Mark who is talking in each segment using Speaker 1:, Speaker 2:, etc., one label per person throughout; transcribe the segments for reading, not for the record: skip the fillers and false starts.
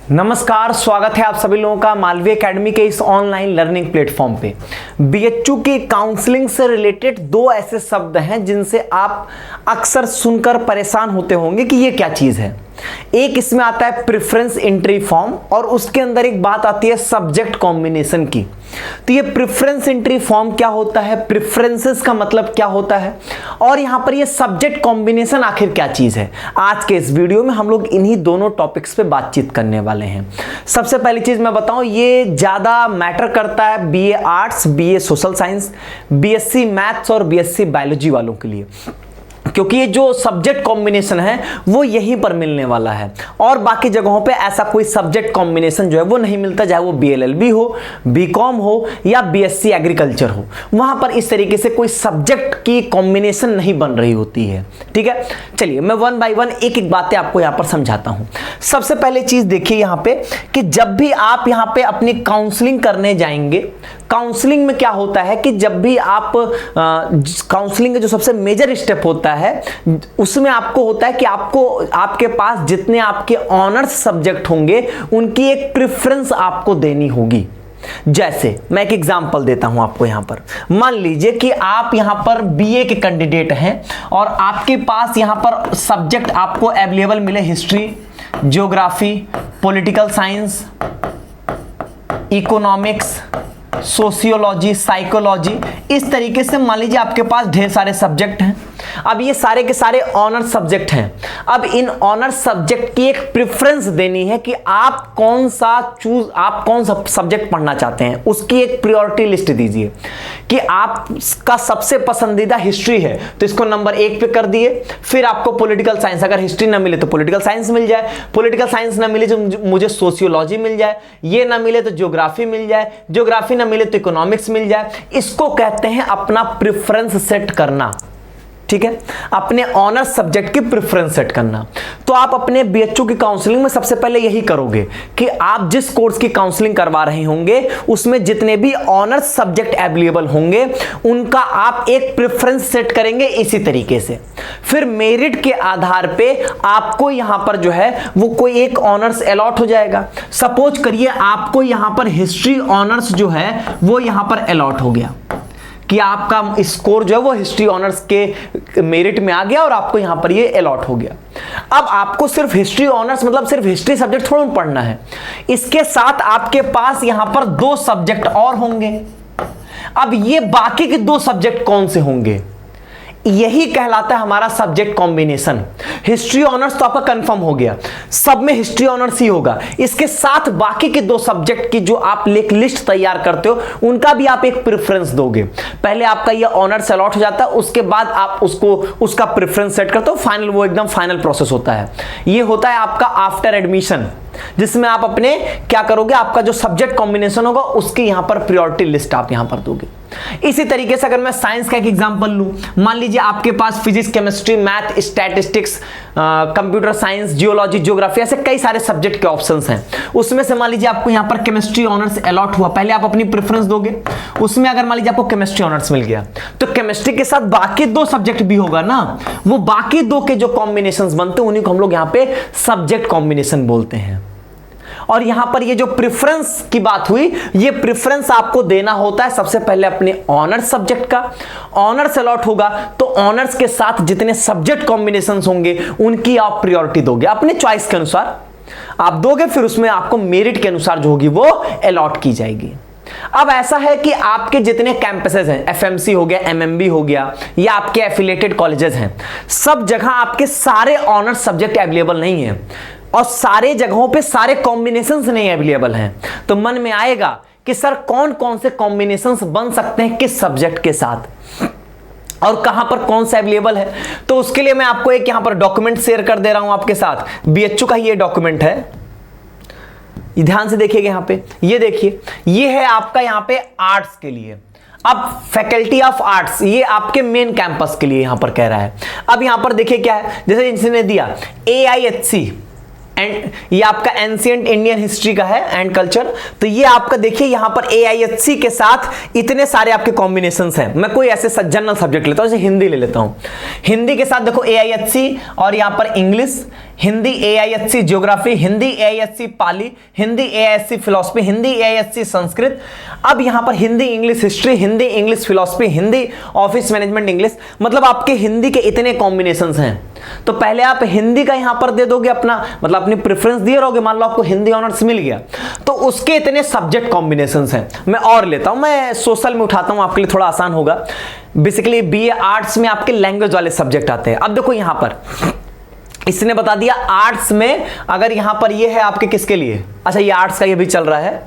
Speaker 1: नमस्कार, स्वागत है आप सभी लोगों का मालवी एकेडमी के इस ऑनलाइन लर्निंग प्लेटफॉर्म पे। बीएचयू की काउंसलिंग से रिलेटेड दो ऐसे शब्द हैं जिनसे आप अक्सर सुनकर परेशान होते होंगे कि ये क्या चीज़ है। एक इसमें आता है प्रेफरेंस एंट्री फॉर्म और उसके अंदर एक बात आती है सब्जेक्ट कॉम्बिनेशन की। तो ये प्रेफरेंस एंट्री फॉर्म क्या होता है, प्रेफरेंसेस का मतलब क्या होता है और यहां पर ये सब्जेक्ट कॉम्बिनेशन आखिर क्या चीज है। आज के इस वीडियो में हम लोग इन्हीं दोनों टॉपिक्स पे बातचीत करने वाले हैं। सबसे पहली चीज मैं बताऊं, ये ज्यादा मैटर करता है BA arts, BA social science, BSc maths और बीएससी बायोलॉजी वालों के लिए, क्योंकि ये जो सब्जेक्ट कॉम्बिनेशन है वो यहीं पर मिलने वाला है और बाकी जगहों पे ऐसा कोई सब्जेक्ट कॉम्बिनेशन जो है वो नहीं मिलता, चाहे वो बीएलएलबी हो, बीकॉम हो या बीएससी एग्रीकल्चर हो। वहां पर इस तरीके से कोई सब्जेक्ट की कॉम्बिनेशन नहीं बन रही होती है। ठीक है, चलिए मैं वन बाय वन एक एक बातें आपको यहां पर समझाता हूं। सबसे पहले चीज देखिए यहां पे कि जब भी आप यहां पे अपनी काउंसलिंग करने जाएंगे, काउंसलिंग में क्या होता है कि जब भी आप काउंसलिंग का जो सबसे मेजर स्टेप होता है उसमें आपको होता है कि आपको आपके पास जितने आपके ऑनर्स सब्जेक्ट होंगे उनकी एक प्रेफरेंस आपको देनी होगी। जैसे मैं एक एग्जांपल देता हूं आपको यहां पर। मान लीजिए कि आप यहां पर बीए के कैंडिडेट हैं और आपके पास यहां पर सब्जेक्ट आपको अवेलेबल मिले history, geography, political science, economics, sociology, psychology, इस तरीके से मान लीजिए आपके पास ढेर सारे सब्जेक्ट हैं। अब ये सारे के सारे ऑनर्स सब्जेक्ट हैं। अब इन ऑनर्स सब्जेक्ट की एक प्रेफरेंस देनी है कि आप कौन सा सब्जेक्ट पढ़ना चाहते हैं, उसकी एक प्रायोरिटी लिस्ट दीजिए कि आपका सबसे पसंदीदा हिस्ट्री है तो इसको नंबर 1 पे कर दिए। फिर आपको पॉलिटिकल साइंस, अगर हिस्ट्री ना मिले तो पॉलिटिकल साइंस मिल जाए, पॉलिटिकल साइंस ना मिले तो मुझे सोशियोलॉजी मिल जाए, ये ना मिले तो ज्योग्राफी मिल जाए, ज्योग्राफी ना मिले तो इकोनॉमिक्स मिल जाए। इसको कहते हैं अपना प्रेफरेंस सेट करना। ठीक है, अपने ऑनर्स सब्जेक्ट की प्रेफरेंस सेट करना। तो आप अपने बीएचयू की काउंसलिंग में सबसे पहले यही करोगे कि आप जिस कोर्स की काउंसलिंग करवा रहे होंगे उसमें जितने भी ऑनर्स सब्जेक्ट अवेलेबल होंगे उनका आप एक प्रेफरेंस सेट करेंगे इसी तरीके से। फिर मेरिट के आधार पे आपको यहां पर जो है वो कोई एक ऑनर्स अलॉट हो जाएगा। सपोज करिए आपको यहां पर हिस्ट्री ऑनर्स जो है वो यहां पर अलॉट हो गया कि आपका स्कोर जो है वो हिस्ट्री ऑनर्स के मेरिट में आ गया और आपको यहां पर ये अलॉट हो गया। अब आपको सिर्फ हिस्ट्री ऑनर्स मतलब सिर्फ हिस्ट्री सब्जेक्ट थोड़ा पढ़ना है, इसके साथ आपके पास यहां पर 2 सब्जेक्ट और होंगे। अब ये बाकी के 2 सब्जेक्ट कौन से होंगे, यही कहलाता है हमारा सब्जेक्ट कॉम्बिनेशन। हिस्ट्री ऑनर्स तो आपका कंफर्म हो गया, सब में हिस्ट्री ऑनर्स ही होगा। इसके साथ बाकी के 2 सब्जेक्ट की जो आप लिस्ट तैयार करते हो उनका भी आप एक प्रेफरेंस दोगे। पहले आपका ये ऑनर्स अलॉट हो जाता है, उसके बाद आप उसका प्रेफरेंस सेट करते हो। फाइनल वो एकदम फाइनल प्रोसेस होता है। ये होता है आपका आफ्टर एडमिशन, जिसमें आप अपने क्या करोगे, आपका जो सब्जेक्ट कॉम्बिनेशन होगा उसकी यहां पर प्रायोरिटी लिस्ट आप यहां पर दोगे। इसी तरीके से अगर मैं साइंस का एक एग्जांपल लूं, मान लीजिए आपके पास physics, chemistry, math, statistics, computer science, geology, geography, ऐसे कई सारे सब्जेक्ट के ऑप्शंस हैं। उसमें से मान लीजिए आपको यहां पर केमिस्ट्री ऑनर्स अलॉट हुआ, पहले आप अपनी प्रेफरेंस दोगे। उसमें अगर मान लीजिए आपको केमिस्ट्री ऑनर्स मिल गया तो केमिस्ट्री के साथ बाकी 2 सब्जेक्ट भी होगा ना, वो बाकी 2 के जो कॉम्बिनेशंस बनते हैं उन्हीं को हम लोग यहां पे सब्जेक्ट कॉम्बिनेशन बोलते हैं। और यहां पर ये जो प्रेफरेंस की बात हुई, ये प्रेफरेंस आपको देना होता है सबसे पहले अपने ऑनर्स सब्जेक्ट का। ऑनर्स अलॉट होगा तो ऑनर्स के साथ जितने सब्जेक्ट कॉम्बिनेशंस होंगे उनकी आप प्रायोरिटी दोगे, अपने चॉइस के अनुसार आप दोगे। फिर उसमें आपको मेरिट के अनुसार जो होगी वो अलॉट की जाएगी। अब ऐसा है कि आपके जितने कैंपसेस हैं, एफएमसी हो गया, एमएमबी हो गया या आपके एफिलिएटेड कॉलेजेस हैं, सब जगह आपके सारे ऑनर्स सब्जेक्ट अवेलेबल नहीं है और सारे जगहों पे सारे कॉम्बिनेशंस नहीं अवेलेबल हैं। तो मन में आएगा कि सर कौन कौन से कॉम्बिनेशंस बन सकते हैं किस सब्जेक्ट के साथ और कहां पर कौन सा अवेलेबल है। तो उसके लिए मैं आपको एक यहां पर डॉक्यूमेंट शेयर कर दे रहा हूं आपके साथ। बीएचयू का ये डॉक्यूमेंट है, ध्यान से देखिएगा यहां पे। ये देखिए, ये है आपका यहां पे आर्ट्स के लिए। अब फैकल्टी ऑफ आर्ट्स ये आपके मेन कैंपस के लिए यहां पर कह रहा है। अब यहां पर देखिए क्या है, जैसे इन्होंने दिया AIHC एंड ये आपका एंशिएंट इंडियन हिस्ट्री का है एंड कल्चर। तो ये आपका देखिए यहां पर AIHC के साथ इतने सारे आपके कॉम्बिनेशंस हैं। मैं कोई ऐसे जनरल सब्जेक्ट लेता हूं, जैसे हिंदी ले लेता हूं। हिंदी के साथ देखो AIHC और यहां पर English, Hindi AISC geography, Hindi AISC Pali, Hindi AISC philosophy, Hindi AISC Sanskrit. अब यहां पर Hindi English history, Hindi English philosophy, Hindi office management English, मतलब आपके हिंदी के इतने कॉम्बिनेशंस हैं। तो पहले आप हिंदी का यहां पर दे दोगे अपना, मतलब अपनी प्रेफरेंस दिए रहोगे, मान लो आपको हिंदी ऑनर्स मिल गया तो उसके इतने सब्जेक्ट कॉम्बिनेशंस हैं। मैं और लेता हूं, मैं सोशल में उठाता हूं, आपके लिए थोड़ा आसान होगा। बेसिकली BA आर्ट्स में आपके लैंग्वेज वाले सब्जेक्ट आते हैं। अब देखो यहां पर इसने बता दिया आर्ट्स में, अगर यहां पर ये है आपके किसके लिए, अच्छा ये आर्ट्स का ये भी चल रहा है,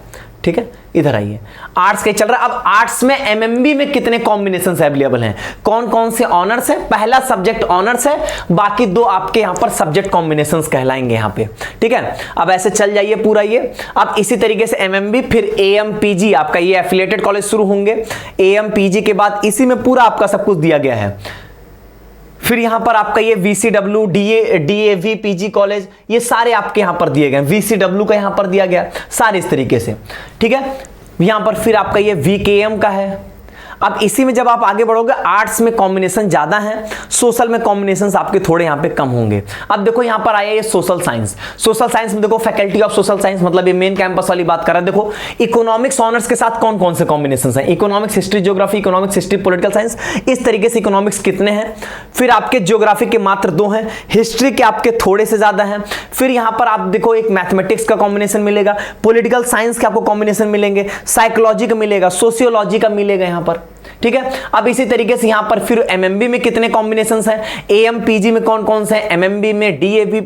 Speaker 1: ठीक है, इधर आइए, आर्ट्स का चल रहा है। अब आर्ट्स में MMB में कितने कॉम्बिनेशंस अवेलेबल हैं, कौन कौन से ऑनर्स है, पहला सब्जेक्ट ऑनर्स है, बाकी दो आपके यहां पर सब्जेक्ट कॉम्बिनेशंस कहलाएंगे यहां पे, ठीक है। अब ऐसे चल जाइए पूरा ये। अब इसी तरीके से MMB, फिर AMPG, आपका ये एफिलिएटेड कॉलेज शुरू होंगे। AMPG के बाद इसी में पूरा आपका सब कुछ दिया गया है। फिर यहां पर आपका ये VCW, DAV PG कॉलेज, ये सारे आपके यहां पर दिए गए। VCW का यहां पर दिया गया, सारे इस तरीके से, ठीक है। यहां पर फिर आपका ये VKM का है। अब इसी में जब आप आगे बढ़ोगे, आर्ट्स में कॉम्बिनेशन ज्यादा है, सोशल में कॉम्बिनेशंस आपके थोड़े यहां पे कम होंगे। अब देखो यहां पर आया ये सोशल साइंस। सोशल साइंस में देखो फैकल्टी ऑफ सोशल साइंस, मतलब ये मेन कैंपस वाली बात कर रहा है। देखो इकोनॉमिक्स ऑनर्स के साथ कौन कौन से कॉम्बिनेशंस हैं, economics history geography, economics history political science, इस तरीके से इकोनॉमिक्स कितने हैं। फिर आपके ज्योग्राफी के मात्र 2 हैं, हिस्ट्री के आपके थोड़े से ज्यादा हैं। फिर यहां पर आप देखो एक मैथमेटिक्स का कॉम्बिनेशन मिलेगा, पॉलिटिकल साइंस के आपको कॉम्बिनेशन मिलेंगे, साइकोलॉजी का मिलेगा, सोशियोलॉजी का मिलेगा यहां पर, ठीक है। अब इसी तरीके से यहां पर फिर MMB में कितने कॉम्बिनेशंस हैं, AMPG में कौन कौन से हैं, MMB में, DAV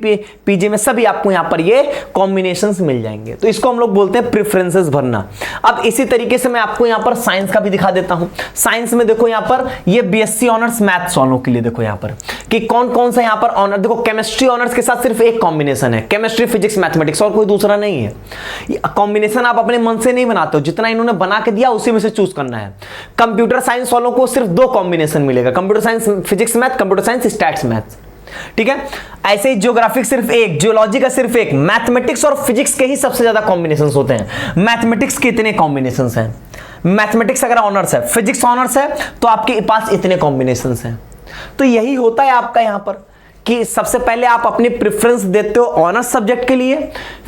Speaker 1: PG में, सभी आपको यहां पर ये कॉम्बिनेशंस मिल जाएंगे। तो इसको हम लोग बोलते हैं प्रेफरेंसेस भरना। अब इसी तरीके से मैं आपको यहां पर साइंस का भी दिखा देता हूं। साइंस में देखो यहां पर ये BSc ऑनर्स मैथ्स वालों के लिए देखो यहां पर कि कौन कौन सा यहां पर ऑनर, देखो केमिस्ट्री ऑनर्स के साथ सिर्फ एक कॉम्बिनेशन है, केमिस्ट्री फिजिक्स मैथमेटिक्स, और कोई दूसरा नहीं है। कॉम्बिनेशन आप अपने मन से नहीं बनाते हो, जितना इन्होंने बना के दिया उसी में से चूज करना है। कंप्यूटर साइंस वालों को सिर्फ 2 कॉम्बिनेशन मिलेगा, computer science physics math, computer science stats math, ठीक है। ऐसे ही ज्योग्राफिक सिर्फ एक, जियोलॉजी का सिर्फ एक, मैथमेटिक्स और फिजिक्स के ही सबसे ज्यादा कॉम्बिनेशंस होते हैं। मैथमेटिक्स के इतने कॉम्बिनेशंस हैं, मैथमेटिक्स अगर ऑनर्स है, फिजिक्स ऑनर्स है तो आपके पास इतने कॉम्बिनेशंस हैं। तो यही होता है आपका यहां पर कि सबसे पहले आप अपनी प्रेफरेंस देते हो ऑनर्स सब्जेक्ट के लिए,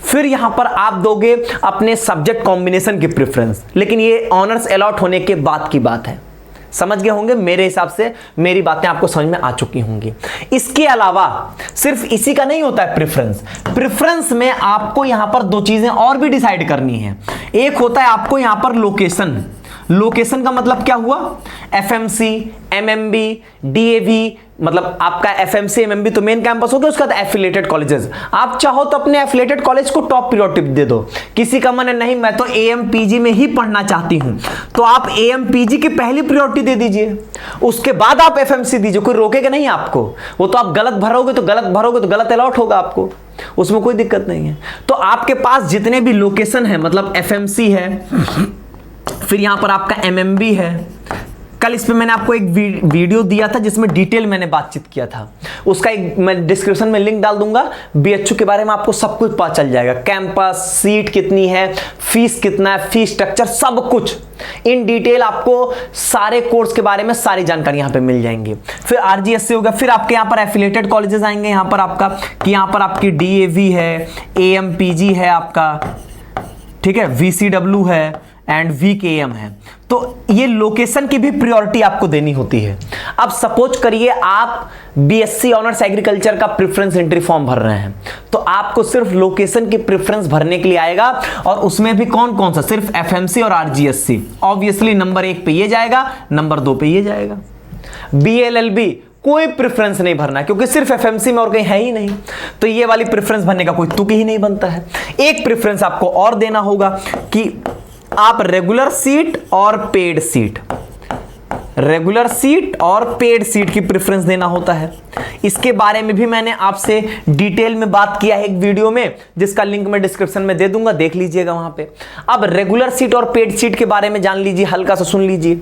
Speaker 1: फिर यहां पर आप दोगे अपने सब्जेक्ट कॉम्बिनेशन की प्रेफरेंस, लेकिन ये ऑनर्स अलॉट होने के बाद की बात है। समझ गए होंगे, मेरे हिसाब से मेरी बातें आपको समझ में आ चुकी होंगी। इसके अलावा सिर्फ इसी का नहीं होता है प्रेफरेंस, प्रेफरेंस में आपको यहां पर 2 चीजें और भी डिसाइड करनी है। एक होता है आपको यहां पर लोकेशन। लोकेशन का मतलब क्या हुआ, FMC, MMB, DAV, मतलब आपका FMC MMB तो मेन कैंपस हो गया, उसका एफिलिएटेड कॉलेजेस। आप चाहो तो अपने एफिलिएटेड कॉलेज को टॉप प्रायोरिटी दे दो। किसी का मन है नहीं मैं तो AMPG में ही पढ़ना चाहती हूं, तो आप AMPG की पहली प्रायोरिटी दे दीजिए, उसके बाद आप FMC दीजिए, कोई रोकेगा नहीं आपको। वो तो आप गलत भरोगे तो गलत अलॉट होगा आपको, उसमें कोई दिक्कत नहीं है। तो आपके पास जितने भी लोकेशन है, मतलब FMC है, फिर यहां पर आपका MMB है। कल इस पे मैंने आपको एक वीडियो दिया था जिसमें डिटेल मैंने बातचीत किया था, उसका एक मैं डिस्क्रिप्शन में लिंक डाल दूंगा। BHU के बारे में आपको सब कुछ पता चल जाएगा, कैंपस, सीट कितनी है, फीस कितना है, फीस स्ट्रक्चर, सब कुछ इन डिटेल आपको सारे कोर्स के बारे में सारी जानकारी यहां पे मिल जाएंगी। फिर RGSC होगा, फिर आपके यहां पर एफिलिएटेड कॉलेजेस आएंगे यहां पर आपका, कि यहां पर आपकी DAV है, AMPG है आपका, ठीक है, VCW है एंड VKM है। तो ये लोकेशन की भी प्रायोरिटी आपको देनी होती है। अब सपोज करिए आप BSc ऑनर्स एग्रीकल्चर का प्रेफरेंस एंट्री फॉर्म भर रहे हैं, तो आपको सिर्फ लोकेशन की प्रेफरेंस भरने के लिए आएगा, और उसमें भी कौन कौन सा, सिर्फ FMC और RGSC। ऑब्वियसली नंबर 1 पे ये जाएगा, नंबर 2 पे ये जाएगा। BLLB कोई प्रेफरेंस नहीं भरना, क्योंकि सिर्फ FMC में और कहीं है ही नहीं, तो ये वाली प्रेफरेंस भरने का कोई तुक ही नहीं बनता है। एक प्रेफरेंस आपको और देना होगा कि आप रेगुलर सीट और पेड सीट, रेगुलर सीट और पेड सीट की प्रेफरेंस देना होता है। इसके बारे में भी मैंने आपसे डिटेल में बात किया है एक वीडियो में, जिसका लिंक मैं डिस्क्रिप्शन में दे दूंगा, देख लीजिएगा वहां पे। अब रेगुलर सीट और पेड सीट के बारे में जान लीजिए, हल्का सा सुन लीजिए।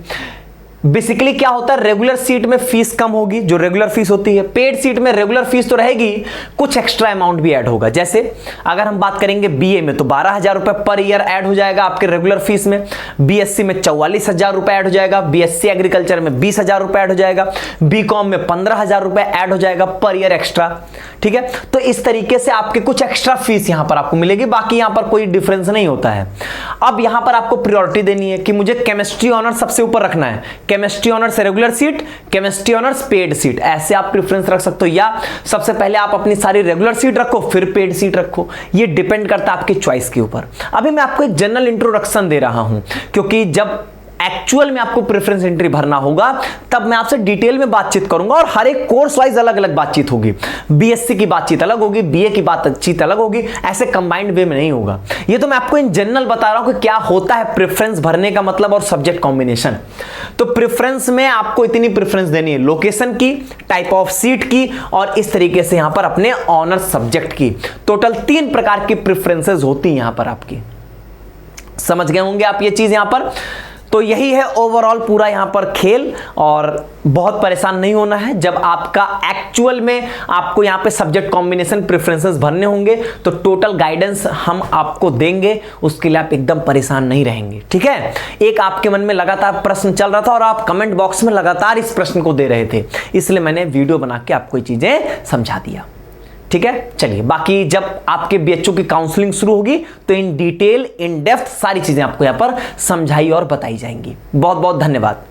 Speaker 1: बेसिकली क्या होता है, रेगुलर सीट में फीस कम होगी, जो रेगुलर फीस होती है। पेड सीट में रेगुलर फीस तो रहेगी, कुछ एक्स्ट्रा अमाउंट भी ऐड होगा। जैसे अगर हम बात करेंगे बीए में तो 12,000 रुपए पर ईयर ऐड हो जाएगा आपके रेगुलर फीस में, बीएससी में 44,000 रुपए ऐड हो जाएगा, बीएससी एग्रीकल्चर में 20,000 रुपए ऐड हो जाएगा, बीकॉम में 15,000 रुपए ऐड हो जाएगा पर ईयर एक्स्ट्रा। ठीक है, तो इस तरीके से आपके कुछ एक्स्ट्रा फीस यहां पर आपको मिलेगी, बाकी यहां पर कोई डिफरेंस नहीं होता है। अब यहां पर आपको प्रायोरिटी देनी है कि मुझे केमिस्ट्री ऑनर्स सबसे ऊपर रखना है, chemistry honours regular seat, chemistry honours paid seat, ऐसे आप प्रेफरेंस रख सकते हो, या सबसे पहले आप अपनी सारी रेगुलर सीट रखो फिर पेड सीट रखो, ये डिपेंड करता है आपकी चॉइस के ऊपर। अभी मैं आपको एक जनरल इंट्रोडक्शन दे रहा हूं, क्योंकि जब एक्चुअल में आपको प्रेफरेंस एंट्री भरना होगा तब मैं आपसे डिटेल में बातचीत करूंगा, और हर एक कोर्स वाइज अलग अलग बातचीत होगी। बीएससी की बातचीत अलग होगी, बीए की बातचीत अलग होगी, ऐसे कंबाइंड वे में नहीं होगा। ये तो मैं आपको इन जनरल बता रहा हूं कि क्या होता है प्रेफरेंस भरने का मतलब और सब्जेक्ट कॉम्बिनेशन। तो प्रेफरेंस में आपको इतनी प्रेफरेंस देनी है, लोकेशन की, टाइप ऑफ सीट की, और इस तरीके से यहां पर अपने ऑनर्स सब्जेक्ट की। टोटल 3 प्रकार की प्रेफरेंसेस होती हैं यहां पर आपकी। समझ गए होंगे आप ये चीज यहां पर। तो यही है ओवरऑल पूरा यहां पर खेल, और बहुत परेशान नहीं होना है। जब आपका एक्चुअल में आपको यहां पे सब्जेक्ट कॉम्बिनेशन प्रेफरेंसेस भरने होंगे तो टोटल गाइडेंस हम आपको देंगे, उसके लिए आप एकदम परेशान नहीं रहेंगे। ठीक है, एक आपके मन में लगातार प्रश्न चल रहा था और आप कमेंट बॉक्स में लगातार इस प्रश्न को दे रहे थे, इसलिए मैंने वीडियो बना के आपको ये चीजें समझा दिया। ठीक है, चलिए बाकी जब आपके बीएचओ की काउंसलिंग शुरू होगी तो इन डिटेल इन डेप्थ सारी चीजें आपको यहां पर समझाई और बताई जाएंगी। बहुत बहुत धन्यवाद।